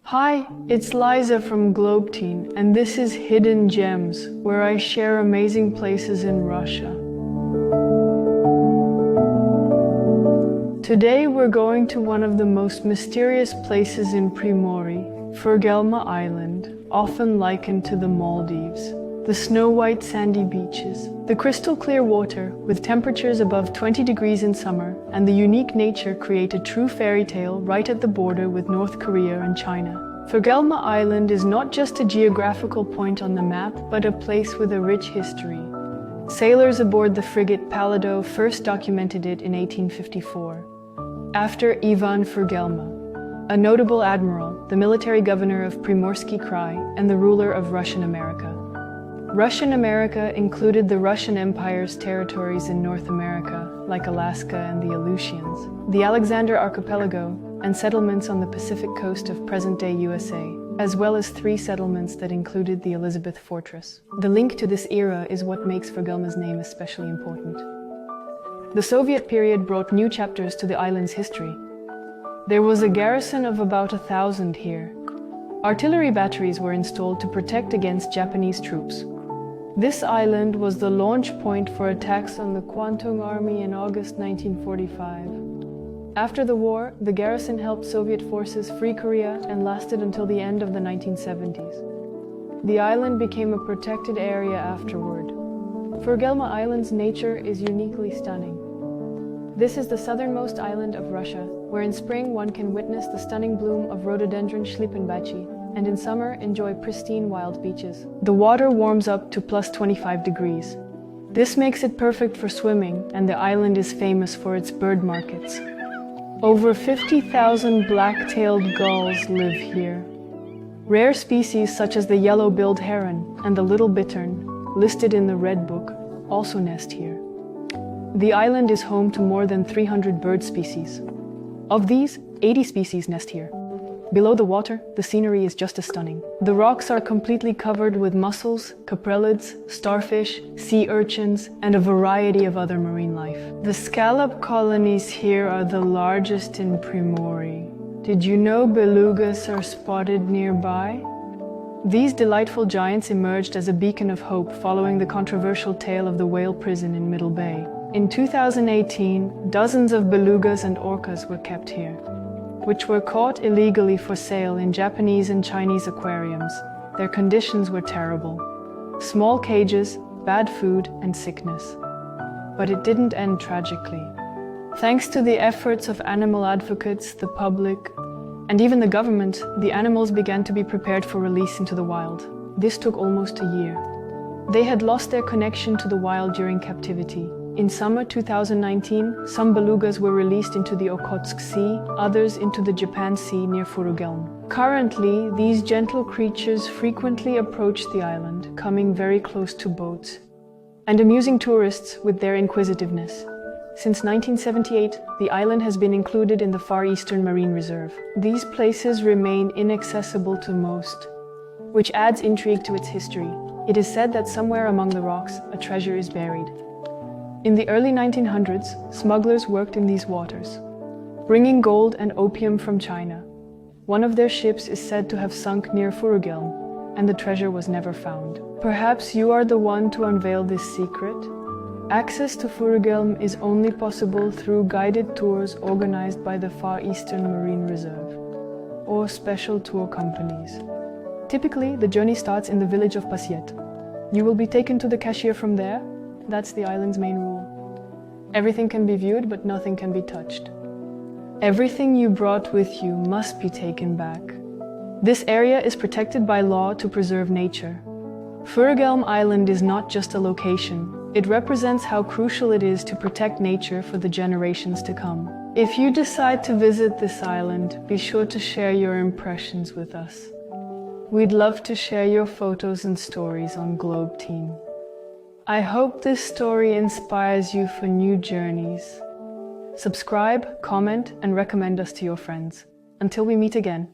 Hi, it's Liza from Globe Teen, and this is Hidden Gems, where I share amazing places in Russia. Today we're going to one of the most mysterious places in Primorye, Furugelm Island, often likened to the Maldives. The snow-white sandy beaches, the crystal-clear water with temperatures above 20 degrees in summer, and the unique nature create a true fairy tale right at the border with North Korea and China. Furugelm Island is not just a geographical point on the map, but a place with a rich history. Sailors aboard the frigate Pallado first documented it in 1854. After Ivan Furugelm, a notable admiral, the military governor of Primorsky Krai, and the ruler of Russian America. Russian America included the Russian Empire's territories in North America, like Alaska and the Aleutians, the Alexander Archipelago, and settlements on the Pacific coast of present-day USA, as well as 3 settlements that included the Elizabeth Fortress. The link to this era is what makes Furugelm's name especially important. The Soviet period brought new chapters to the island's history. There was a garrison of about 1,000 here. Artillery batteries were installed to protect against Japanese troops. This island was the launch point for attacks on the Kwantung Army in August 1945. After the war, the garrison helped Soviet forces free Korea and lasted until the end of the 1970s. The island became a protected area afterward. Furugelm Island's nature is uniquely stunning. This is the southernmost island of Russia, where in spring one can witness the stunning bloom of rhododendron Schlippenbachi, and in summer enjoy pristine wild beaches. The water warms up to plus 25 degrees. This makes it perfect for swimming, and the island is famous for its bird markets. Over 50,000 black-tailed gulls live here. Rare species such as the yellow-billed heron and the little bittern, listed in the Red Book, also nest here. The island is home to more than 300 bird species. Of these, 80 species nest here. Below the water, the scenery is just as stunning. The rocks are completely covered with mussels, caprellids, starfish, sea urchins, and a variety of other marine life. The scallop colonies here are the largest in Primorye. Did you know belugas are spotted nearby? These delightful giants emerged as a beacon of hope following the controversial tale of the whale prison in Middle Bay. In 2018, dozens of belugas and orcas were kept here, which were caught illegally for sale in Japanese and Chinese aquariums. Their conditions were terrible. Small cages, bad food, and sickness. But it didn't end tragically. Thanks to the efforts of animal advocates, the public, and even the government, the animals began to be prepared for release into the wild. This took almost a year. They had lost their connection to the wild during captivity. In summer 2019, some belugas were released into the Okhotsk Sea, others into the Japan Sea near Furugelm. Currently, these gentle creatures frequently approach the island, coming very close to boats, and amusing tourists with their inquisitiveness. Since 1978, the island has been included in the Far Eastern Marine Reserve. These places remain inaccessible to most, which adds intrigue to its history. It is said that somewhere among the rocks, a treasure is buried. In the early 1900s, smugglers worked in these waters, bringing gold and opium from China. One of their ships is said to have sunk near Furugelm, and the treasure was never found. Perhaps you are the one to unveil this secret? Access to Furugelm is only possible through guided tours organized by the Far Eastern Marine Reserve, or special tour companies. Typically, the journey starts in the village of Pasiet. You will be taken to the cashier from there. That's the island's main rule. Everything can be viewed, but nothing can be touched. Everything you brought with you must be taken back. This area is protected by law to preserve nature. Furugelm Island is not just a location. It represents how crucial it is to protect nature for the generations to come. If you decide to visit this island, be sure to share your impressions with us. We'd love to share your photos and stories on Globe Teen. I hope this story inspires you for new journeys. Subscribe, comment, and recommend us to your friends. Until we meet again.